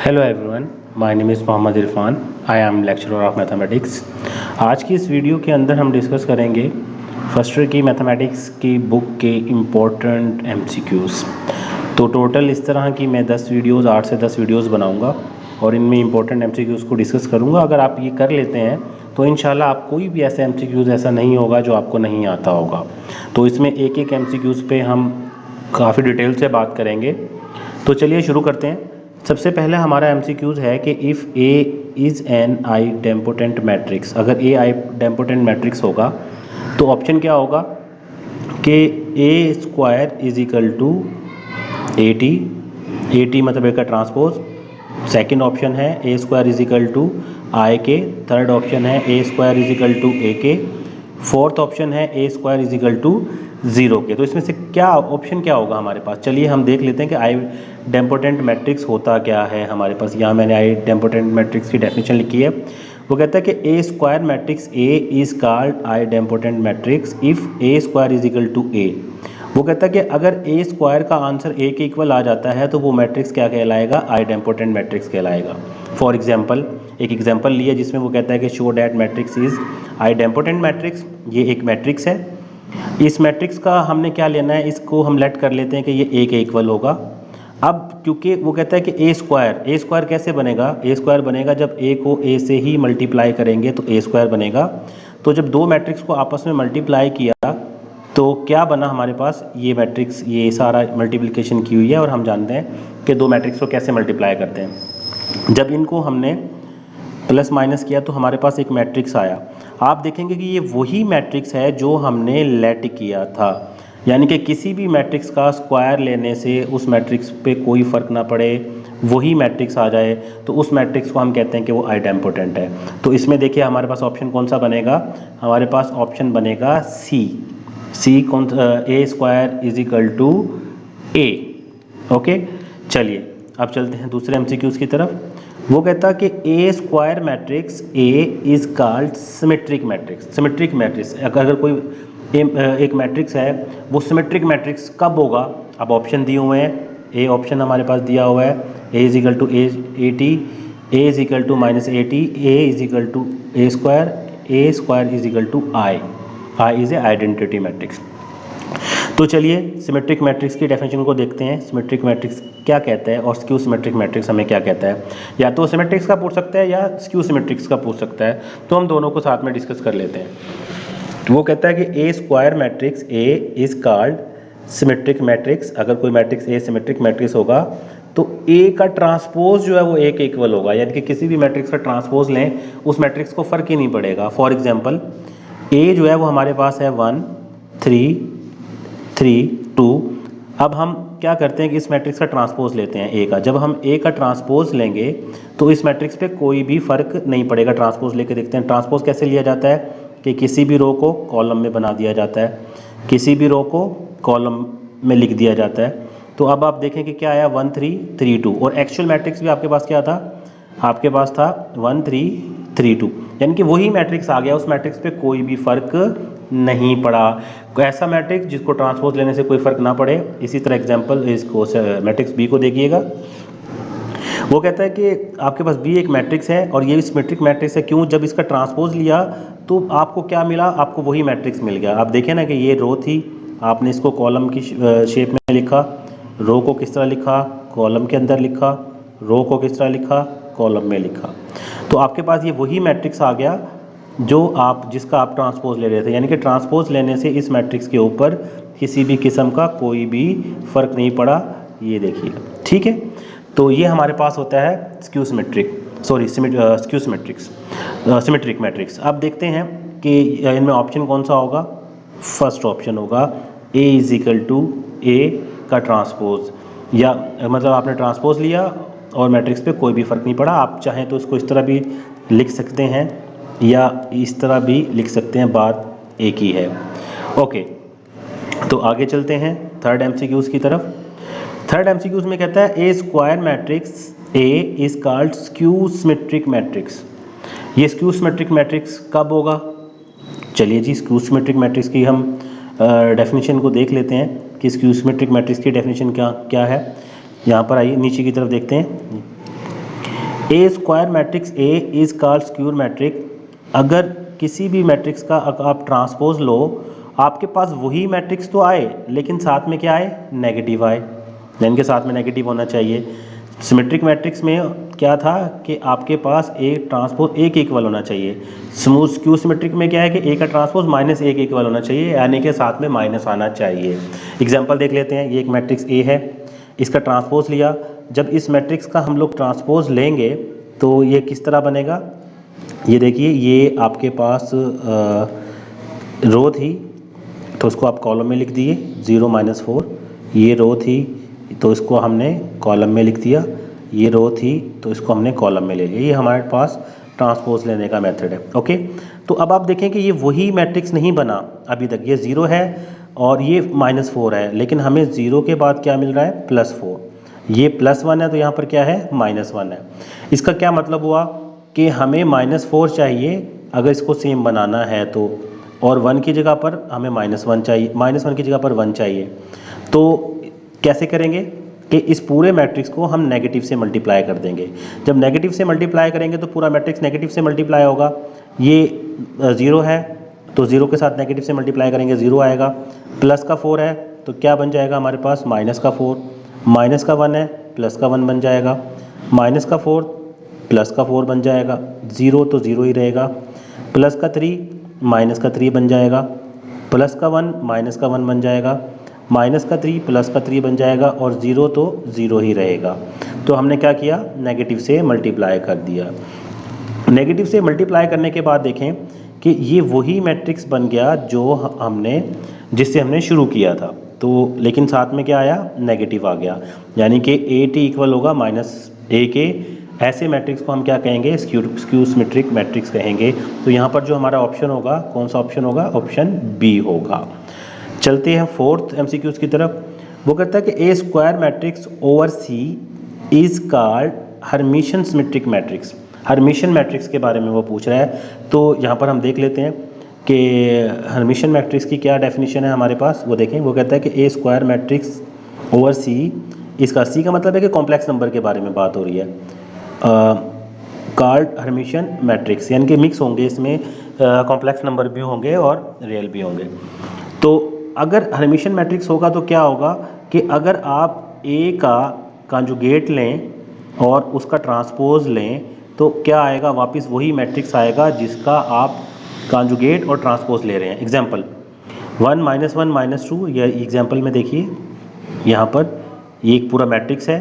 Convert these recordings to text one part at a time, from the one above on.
Hello everyone, my name is Mohammad Irfan. I am lecturer of mathematics. आज की इस video के अंदर हम डिस्कस करेंगे फर्स्ट ईयर की मैथमेटिक्स की बुक के इम्पोर्टेंट एमसीक्यूज़। तो टोटल इस तरह की मैं 10 वीडियोज़ 8 से 10 वीडियोज़ बनाऊंगा और इनमें इम्पोर्टेंट एमसीक्यूज़ को डिस्कस करूंगा। अगर आप ये कर लेते हैं तो इंशाल्लाह आप कोई भी ऐसे एमसीक्यूज़ ऐसा नहीं होगा जो आपको नहीं आता होगा। तो इसमें एक एक एमसीक्यूज़ पे हम काफ़ी डिटेल से बात करेंगे। तो चलिए शुरू करते हैं। सबसे पहले हमारा एमसीक्यूज़ है कि if A is an idempotent matrix, अगर ए आई डेम्पोटेंट मैट्रिक्स होगा तो ऑप्शन क्या होगा कि ए square is equal to A T मतलब ए का ट्रांसपोज। सेकेंड ऑप्शन है ए square is equal to I के। थर्ड ऑप्शन है ए square is equal to A के। फोर्थ ऑप्शन है ए square is equal to zero के। तो इसमें से क्या ऑप्शन क्या होगा हमारे पास? चलिए हम देख लेते हैं कि आई डेम्पोटेंट मैट्रिक्स होता क्या है हमारे पास। यहाँ मैंने आई डेम्पोटेंट मैट्रिक्स की डेफिनेशन लिखी है। वो कहता है कि ए square matrix A is called idempotent matrix if A square is equal to A. वो कहता है कि अगर ए स्क्वायर का आंसर ए के इक्वल आ जाता है तो वो मैट्रिक्स क्या कहलाएगा? आई डेम्पोटेंट मैट्रिक्स कहलाएगा। फॉर एग्जाम्पल, एक एग्जाम्पल लिया जिसमें वो कहता है कि show that matrix is idempotent matrix. ये एक मैट्रिक्स है। इस मैट्रिक्स का हमने क्या लेना है, इसको हम लेट कर लेते हैं कि ये ए के इक्वल होगा। अब क्योंकि वो कहता है कि ए स्क्वायर कैसे बनेगा? ए स्क्वायर बनेगा जब ए को ए से ही मल्टीप्लाई करेंगे तो ए स्क्वायर बनेगा। तो जब दो मैट्रिक्स को आपस में मल्टीप्लाई किया तो क्या बना हमारे पास? ये मैट्रिक्स, ये सारा मल्टीप्लिकेशन की हुई है और हम जानते हैं कि दो मैट्रिक्स को कैसे मल्टीप्लाई करते हैं। जब इनको हमने प्लस माइनस किया तो हमारे पास एक मैट्रिक्स आया। आप देखेंगे कि ये वही मैट्रिक्स है जो हमने लेट किया था, यानी कि किसी भी मैट्रिक्स का स्क्वायर लेने से उस मैट्रिक्स पे कोई फ़र्क ना पड़े, वही मैट्रिक्स आ जाए तो उस मैट्रिक्स को हम कहते हैं कि वो आइडेम्पोटेंट है। तो इसमें देखिए हमारे पास ऑप्शन कौन सा बनेगा? हमारे पास ऑप्शन बनेगा सी कौन? A square is equal to A. Okay, चलिए अब चलते हैं दूसरे एमसीक्यूज़ की तरफ। वो कहता है कि ए square matrix A is called symmetric matrix. Symmetric matrix अगर कोई एक मैट्रिक्स है वो सिमेट्रिक मैट्रिक्स कब होगा? अब ऑप्शन दिए हुए हैं। ए ऑप्शन हमारे पास दिया हुआ है A is equal to A T, A is equal to minus A T, A is equal to A square is equal to I is a identity matrix. तो चलिए सिमेट्रिक मैट्रिक्स की definition को देखते हैं। सिमेट्रिक मैट्रिक्स क्या कहता है और स्क्यू सिमेट्रिक मैट्रिक्स हमें क्या कहता है? या तो सिमेट्रिक्स का पूछ सकता है या स्क्यू सिमेट्रिक्स का पूछ सकता है, तो हम दोनों को साथ में डिस्कस कर लेते हैं। तो वो कहता है कि ए square matrix A is called symmetric matrix. अगर कोई मैट्रिक्स ए सिमेट्रिक मैट्रिक्स होगा तो ए का ट्रांसपोज जो है वो ए के इक्वल होगा, यानी कि किसी भी मैट्रिक्स का ट्रांसपोज लें उस मैट्रिक्स को फ़र्क ही नहीं पड़ेगा। फॉर एग्जाम्पल ए जो है वो हमारे पास है 1 3 3 2। अब हम क्या करते हैं कि इस मैट्रिक्स का ट्रांसपोज लेते हैं ए का। जब हम ए का ट्रांसपोज लेंगे तो इस मैट्रिक्स पे कोई भी फ़र्क नहीं पड़ेगा। ट्रांसपोज लेके देखते हैं। ट्रांसपोज कैसे लिया जाता है कि किसी भी रो को कॉलम में बना दिया जाता है, किसी भी रो को कॉलम में लिख दिया जाता है। तो अब आप देखें कि क्या आया 1 3 3 2, और एक्चुअल मैट्रिक्स भी आपके पास क्या था? आपके पास था 1 3 3 2, यानी कि वही मैट्रिक्स आ गया। उस मैट्रिक्स पे कोई भी फ़र्क नहीं पड़ा। ऐसा मैट्रिक्स जिसको ट्रांसपोज लेने से कोई फ़र्क ना पड़े। इसी तरह एग्जांपल इसको मैट्रिक्स बी को देखिएगा। वो कहता है कि आपके पास बी एक मैट्रिक्स है और ये सिमेट्रिक मैट्रिक्स है। क्यों? जब इसका ट्रांसपोज लिया तो आपको क्या मिला? आपको वही मैट्रिक्स मिल गया। आप देखें ना कि ये रो थी, आपने इसको कॉलम की शेप में लिखा, रो को किस तरह लिखा? कॉलम के अंदर लिखा, रो को किस तरह लिखा? कॉलम में लिखा। तो आपके पास ये वही मैट्रिक्स आ गया जिसका आप ट्रांसपोज ले रहे थे, यानी कि ट्रांसपोज लेने से इस मैट्रिक्स के ऊपर किसी भी किस्म का कोई भी फ़र्क नहीं पड़ा। ये देखिए, ठीक है। तो ये हमारे पास होता है सिमेट्रिक मैट्रिक्स। अब देखते हैं कि इनमें ऑप्शन कौन सा होगा। फर्स्ट ऑप्शन होगा ए इज इक्वल टू ए का ट्रांसपोज, या मतलब आपने ट्रांसपोज लिया और मैट्रिक्स पे कोई भी फ़र्क नहीं पड़ा। आप चाहें तो इसको इस तरह भी लिख सकते हैं या इस तरह भी लिख सकते हैं, बात एक ही है। ओके, तो आगे चलते हैं थर्ड एमसीक्यूज़ की तरफ। थर्ड एमसीक्यूज़ में कहता है ए square matrix A is called skew symmetric matrix. ये स्क्यू सिमेट्रिक मैट्रिक्स कब होगा? चलिए जी, स्क्यू सिमेट्रिक मैट्रिक्स की हम डेफिनेशन को देख लेते हैं कि स्क्यू सिमेट्रिक मैट्रिक्स की डेफिनेशन क्या है। यहाँ पर आइए नीचे की तरफ देखते हैं। A square matrix A is called skew matrix. अगर किसी भी मैट्रिक्स का आप ट्रांसपोज लो, आपके पास वही मैट्रिक्स तो आए लेकिन साथ में क्या आए, नेगेटिव आए, यानी कि साथ में नेगेटिव होना चाहिए। सिमेट्रिक मैट्रिक्स में क्या था कि आपके पास ए ट्रांसपोज ए के इक्वल होना चाहिए। स्मूथ स्क्यू सिमेट्रिक में क्या है कि ए का ट्रांसपोज माइनस ए के इक्वल होना चाहिए, यानी कि साथ में माइनस आना चाहिए। एग्जांपल देख लेते हैं। ये एक मैट्रिक्स ए है, इसका ट्रांसपोज लिया। जब इस मैट्रिक्स का हम लोग ट्रांसपोज लेंगे तो ये किस तरह बनेगा, ये देखिए, ये आपके पास रो थी तो उसको आप कॉलम में लिख दिए 0 -4। ये रो थी तो इसको हमने कॉलम में लिख दिया, ये रो थी तो इसको हमने कॉलम में ले लिया। ये हमारे पास ट्रांसपोज लेने का मेथड है। ओके, तो अब आप देखें कि ये वही मैट्रिक्स नहीं बना अभी तक। ये 0 है और ये -4 है, लेकिन हमें 0 के बाद क्या मिल रहा है, +4। ये +1 है तो यहाँ पर क्या है, -1 है। इसका क्या मतलब हुआ कि हमें -4 चाहिए अगर इसको सेम बनाना है तो, और 1 की जगह पर हमें -1 चाहिए, -1 की जगह पर 1 चाहिए। तो कैसे करेंगे कि इस पूरे मैट्रिक्स को हम नेगेटिव से मल्टीप्लाई कर देंगे। जब नेगेटिव से मल्टीप्लाई करेंगे तो पूरा मैट्रिक्स नेगेटिव से मल्टीप्लाई होगा। ये 0 है तो 0 के साथ नेगेटिव से मल्टीप्लाई करेंगे 0 आएगा। प्लस का 4 है तो क्या बन जाएगा हमारे पास, माइनस का 4। माइनस का 1 है, प्लस का 1 बन जाएगा। माइनस का 4 प्लस का 4 बन जाएगा। 0 तो 0 ही रहेगा। प्लस का 3 माइनस का 3 बन जाएगा। प्लस का 1 माइनस का 1 बन जाएगा। माइनस का 3 प्लस का 3 बन जाएगा, और 0 तो 0 ही रहेगा। तो हमने क्या किया, नेगेटिव से मल्टीप्लाई कर दिया। नेगेटिव से मल्टीप्लाई करने के बाद देखें कि ये वही मैट्रिक्स बन गया जो हमने जिससे हमने शुरू किया था। तो लेकिन साथ में क्या आया, नेगेटिव आ गया, यानी कि ए टी इक्वल होगा -a के। ऐसे मैट्रिक्स को हम क्या कहेंगे, स्क्यू सिमेट्रिक मैट्रिक्स कहेंगे। तो यहाँ पर जो हमारा ऑप्शन होगा, कौन सा ऑप्शन होगा, ऑप्शन बी होगा। चलते हैं फोर्थ एमसीक्यूज की तरफ। वो कहता है कि ए square matrix over C is called Hermitian symmetric matrix. Hermitian matrix के बारे में वो पूछ रहा है। तो यहाँ पर हम देख लेते हैं कि हर्मिशियन मैट्रिक्स की क्या डेफिनेशन है हमारे पास, वो देखें। वो कहता है कि ए स्क्वायर मैट्रिक्स ओवर सी, इसका सी का मतलब है कि कॉम्प्लेक्स नंबर के बारे में बात हो रही है, कॉल्ड हर्मिशियन मैट्रिक्स, यानी कि मिक्स होंगे इसमें, कॉम्प्लेक्स नंबर भी होंगे और रियल भी होंगे। तो अगर हर्मिशियन मैट्रिक्स होगा तो क्या होगा कि अगर आप ए का कॉन्जुगेट लें और उसका ट्रांसपोज लें तो क्या आएगा, वापस वही मैट्रिक्स आएगा जिसका आप कॉन्जुगेट और ट्रांसपोज ले रहे हैं। एग्जांपल 1 -1 -2, यह एग्जांपल में देखिए, यहाँ पर ये एक पूरा मैट्रिक्स है।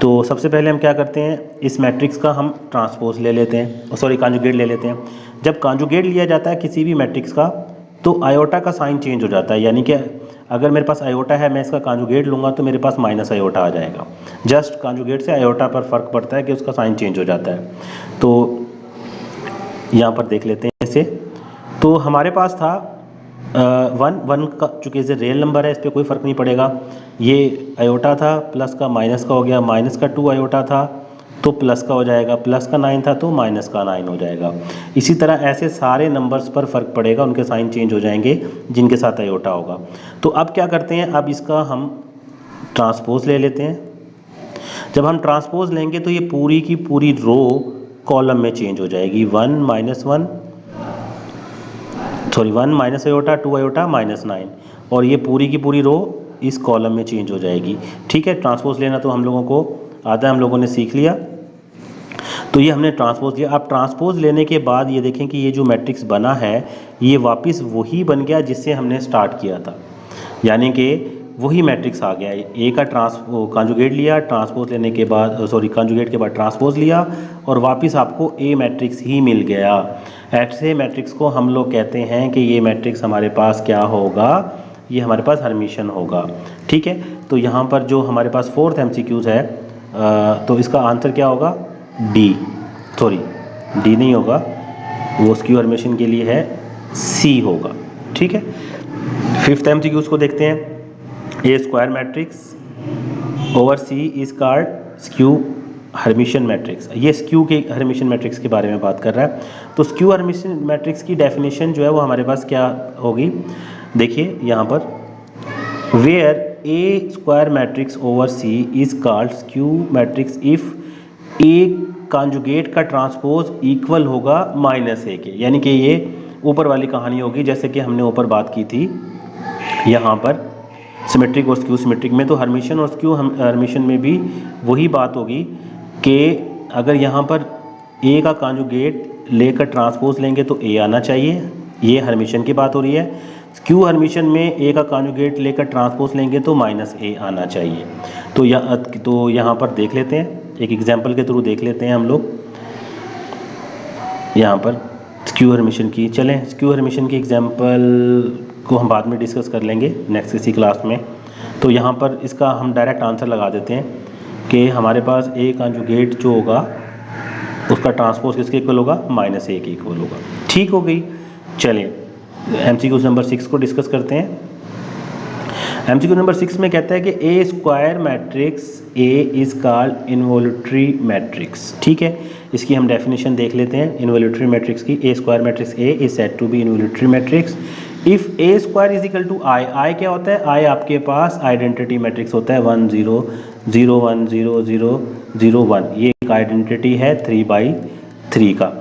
तो सबसे पहले हम क्या करते हैं, इस मैट्रिक्स का हम ट्रांसपोज ले लेते हैं, सॉरी कॉन्जुगेट ले लेते हैं। जब कॉन्जुगेट लिया जाता है किसी भी मैट्रिक्स का तो आयोटा का साइन चेंज हो जाता है, यानी कि अगर मेरे पास आयोटा है, मैं इसका कॉन्जुगेट लूँगा तो मेरे पास माइनस आयोटा आ जाएगा। जस्ट कॉन्जुगेट से आयोटा पर फ़र्क पड़ता है कि उसका साइन चेंज हो जाता है। तो यहाँ पर देख लेते हैं इसे। तो हमारे पास था 1 का, चूँकि इसे रियल नंबर है इस पर कोई फ़र्क नहीं पड़ेगा। ये आयोटा था, प्लस का माइनस का हो गया, माइनस का 2 आयोटा था तो प्लस का हो जाएगा, प्लस का 9 था तो माइनस का 9 हो जाएगा। इसी तरह ऐसे सारे नंबर्स पर फ़र्क पड़ेगा, उनके साइन चेंज हो जाएंगे जिनके साथ आयोटा होगा। तो अब क्या करते हैं, अब इसका हम ट्रांसपोज ले लेते हैं। जब हम ट्रांसपोज लेंगे तो ये पूरी की पूरी रो कॉलम में चेंज हो जाएगी। 1 माइनस आयोटा, 2 आयोटा, -9, और ये पूरी की पूरी रो इस कॉलम में चेंज हो जाएगी। ठीक है, ट्रांसपोज लेना तो हम लोगों को आता है, हम लोगों ने सीख लिया। तो ये हमने ट्रांसपोज लिया। अब ट्रांसपोज लेने के बाद ये देखें कि ये जो मैट्रिक्स बना है ये वापस वही बन गया जिससे हमने स्टार्ट किया था, यानी कि वही मैट्रिक्स आ गया। ए का कॉन्जुगेट लिया, ट्रांसपोज लेने के बाद, सॉरी कॉन्जुगेट के बाद ट्रांसपोज लिया, और वापस आपको ए मैट्रिक्स ही मिल गया। ऐसे मैट्रिक्स को हम लोग कहते हैं कि ये मैट्रिक्स हमारे पास क्या होगा, ये हमारे पास हर्मिशियन होगा। ठीक है, तो यहाँ पर जो हमारे पास फोर्थ एमसीक्यूज है, तो इसका आंसर क्या होगा, डी, सॉरी डी नहीं होगा, वो स्क्यू हर्मिशियन के लिए है, सी होगा। ठीक है, फिफ्थ एमसीक्यूज को देखते हैं। A square matrix over C is called skew Hermitian matrix. ये स्क्यू के हर्मिशियन मैट्रिक्स के बारे में बात कर रहा है। तो स्क्यू हर्मिशियन मैट्रिक्स की डेफिनेशन जो है वो हमारे पास क्या होगी, देखिए यहाँ पर, where A square matrix over C is called skew matrix if A conjugate का ट्रांसपोज इक्वल होगा -a के, यानी कि ये ऊपर वाली कहानी होगी जैसे कि हमने ऊपर बात की थी यहाँ पर सिमेट्रिक और स्क्यू सिमेट्रिक में। तो हर्मिशन और स्क्यू हर्मिशन में भी वही बात होगी कि अगर यहाँ पर a का कॉन्जुगेट लेकर ट्रांसपोज लेंगे तो a आना चाहिए, ये हर्मिशन की बात हो रही है। स्क्यू हर्मिशन में a का कॉन्जुगेट लेकर ट्रांसपोज लेंगे तो -a आना चाहिए। तो यहाँ पर देख लेते हैं, एक एग्जांपल के थ्रू देख लेते हैं हम लोग यहाँ पर स्क्यू हर्मिशन की। चलें, स्क्यू हर्मिशन की एग्जांपल को हम बाद में डिस्कस कर लेंगे नेक्स्ट किसी क्लास में। तो यहाँ पर इसका हम डायरेक्ट आंसर लगा देते हैं कि हमारे पास a कॉन्जुगेट जो होगा उसका ट्रांसपोज किसके इक्वल होगा, -a के इक्वल होगा। ठीक हो गई। चलिए MCQ नंबर 6 को डिस्कस करते हैं। MCQ नंबर 6 में कहता है कि ए square matrix A is called involutory matrix. ठीक है, इसकी हम डेफिनेशन देख लेते हैं इन्वोल्यूटरी मैट्रिक्स की। A square matrix A is said to be involutory matrix if A square is equal to I। I क्या होता है, I आपके पास आइडेंटिटी मैट्रिक्स होता है 1 0 0 1 0 0 0 1, ये एक आइडेंटिटी है 3/3 का।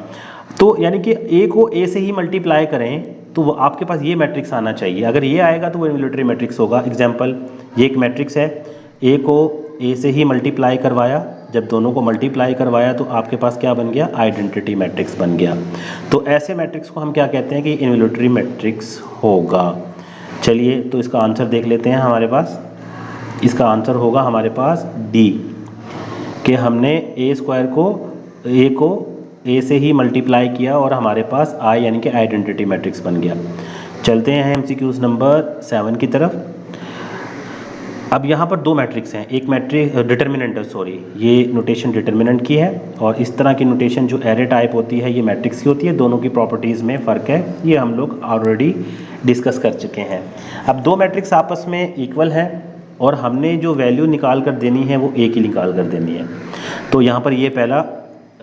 तो यानी कि A को A से ही मल्टीप्लाई करें तो वो आपके पास ये मैट्रिक्स आना चाहिए। अगर ये आएगा तो वो इन्वोल्यूटरी मैट्रिक्स होगा। एग्जांपल, ये एक मैट्रिक्स है, A को A से ही मल्टीप्लाई करवाया, जब दोनों को मल्टीप्लाई करवाया तो आपके पास क्या बन गया, आइडेंटिटी मैट्रिक्स बन गया। तो ऐसे मैट्रिक्स को हम क्या कहते हैं कि इन्वोल्यूटरी मैट्रिक्स होगा। चलिए तो इसका आंसर देख लेते हैं। हमारे पास इसका आंसर होगा हमारे पास D, कि हमने A स्क्वायर को A को A से ही मल्टीप्लाई किया और हमारे पास I यानी कि आइडेंटिटी मैट्रिक्स बन गया। चलते हैं MCQ नंबर 7 की तरफ। अब यहाँ पर दो मैट्रिक्स हैं, एक मैट्रिक्स डिटर्मिनेंट, ये नोटेशन डिटर्मिनेंट की है और इस तरह की नोटेशन जो एरे टाइप होती है ये मैट्रिक्स की होती है। दोनों की प्रॉपर्टीज़ में फ़र्क है, ये हम लोग ऑलरेडी डिस्कस कर चुके हैं। अब दो मैट्रिक्स आपस में इक्वल हैं और हमने जो वैल्यू निकाल कर देनी है वो A की निकाल कर देनी है। तो यहाँ पर ये पहला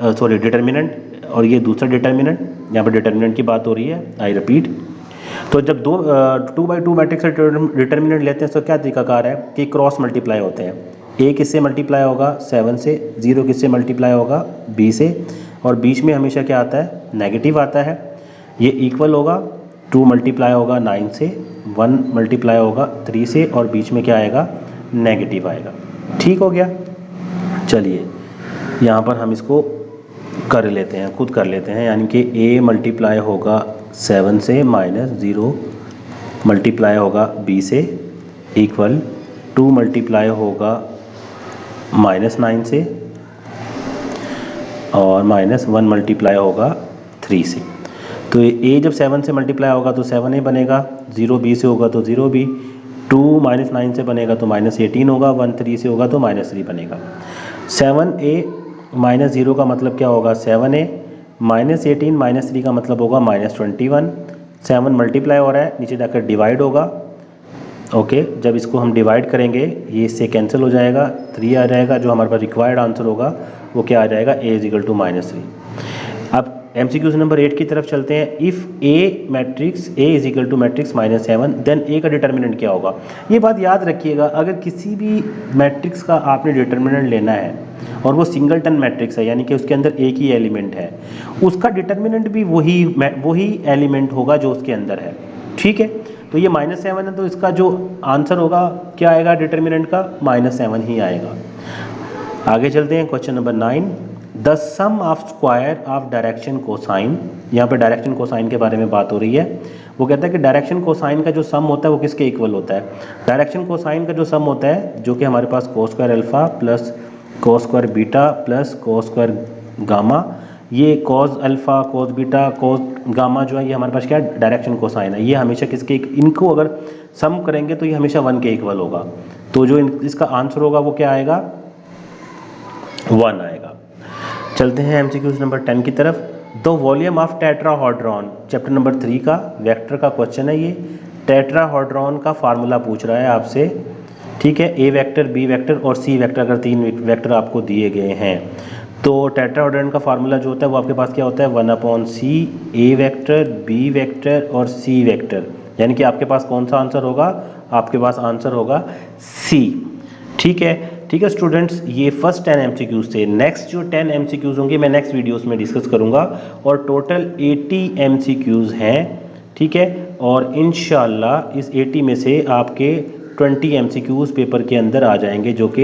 डिटर्मिनेंट और ये दूसरा डिटर्मिनेंट, यहाँ पर डिटर्मिनेंट की बात हो रही है, आई रिपीट। तो जब 2/2 मैट्रिक्स का डिटर्मिनेंट लेते हैं तो क्या तरीकाकार है कि क्रॉस मल्टीप्लाई होते हैं। A किससे मल्टीप्लाई होगा, 7 से, 0 किससे मल्टीप्लाई होगा, B से, और बीच में हमेशा क्या आता है, नेगेटिव आता है। ये इक्वल होगा, 2 मल्टीप्लाई होगा 9 से, 1 मल्टीप्लाई होगा 3 से, और बीच में क्या आएगा, नेगेटिव आएगा। ठीक हो गया। चलिए यहाँ पर हम इसको कर लेते हैं, खुद कर लेते हैं। यानी कि A मल्टीप्लाई होगा 7 से -0 मल्टीप्लाई होगा B से इक्वल 2 मल्टीप्लाई होगा -9 से और -1 मल्टीप्लाई होगा 3 से। तो A जब 7 से मल्टीप्लाई होगा तो 7A बनेगा, 0 B से होगा तो 0B, 2 -9 से बनेगा तो -18 होगा, 1 3 से होगा तो -3 बनेगा। 7A -0 का मतलब क्या होगा, 7A, -18 -3 का मतलब होगा -21। 7 मल्टीप्लाई हो रहा है, नीचे जाकर डिवाइड होगा। ओके, जब इसको हम डिवाइड करेंगे ये इससे कैंसिल हो जाएगा, 3 आ जाएगा। जो हमारे पास रिक्वायर्ड आंसर होगा वो क्या आ जाएगा, A = -3। अब MCQ नंबर 8 की तरफ चलते हैं। If A matrix A = matrix -7 then A का डिटर्मिनेंट क्या होगा। ये बात याद रखिएगा, अगर किसी भी मैट्रिक्स का आपने डिटर्मिनेंट लेना है और वो सिंगलटन मैट्रिक्स है, यानी कि उसके अंदर एक ही एलिमेंट है, उसका डिटर्मिनेंट भी वही एलिमेंट होगा जो उसके अंदर है। ठीक है, तो ये -7 है तो इसका जो आंसर होगा क्या आएगा, डिटर्मिनेंट का -7 ही आएगा। आगे चलते हैं, question number 9। The sum of square of direction cosine. यहाँ पे डायरेक्शन कोसाइन के बारे में बात हो रही है। वो कहता है कि डायरेक्शन कोसाइन का जो सम होता है वो किसके इक्वल होता है। डायरेक्शन कोसाइन का जो सम होता है, जो कि हमारे पास cos² alpha plus cos² beta plus cos² gamma, ये cos alpha, cos beta, cos gamma जो है ये हमारे पास क्या है, डायरेक्शन कोसाइन है। ये हमेशा किसके, इनको अगर सम करेंगे तो ये हमेशा 1 के इक्वल होगा। तो जो इसका आंसर होगा वो क्या आएगा, 1 आएगा। चलते हैं MCQ नंबर 10 की तरफ। The volume of tetrahedron, chapter number 3 का वेक्टर का क्वेश्चन है ये। टेट्राहेड्रॉन का फार्मूला पूछ रहा है आपसे। ठीक है, A वेक्टर, B वेक्टर और C वेक्टर, अगर 3 वेक्टर आपको दिए गए हैं तो टेट्राहेड्रॉन का फार्मूला जो होता है वो आपके पास क्या होता है, 1/C, A vector, B vector और C वेक्टर। यानी कि आपके पास कौन सा आंसर होगा, आपके पास आंसर होगा C। ठीक है, ठीक है स्टूडेंट्स, ये फर्स्ट 10 एमसीक्यूज थे। नेक्स्ट जो 10 एमसीक्यूज होंगे मैं नेक्स्ट वीडियोस में डिस्कस करूंगा और टोटल 80 एमसीक्यूज हैं। ठीक है, और इंशाल्लाह इस 80 में से आपके 20 एमसीक्यूज पेपर के अंदर आ जाएंगे जो कि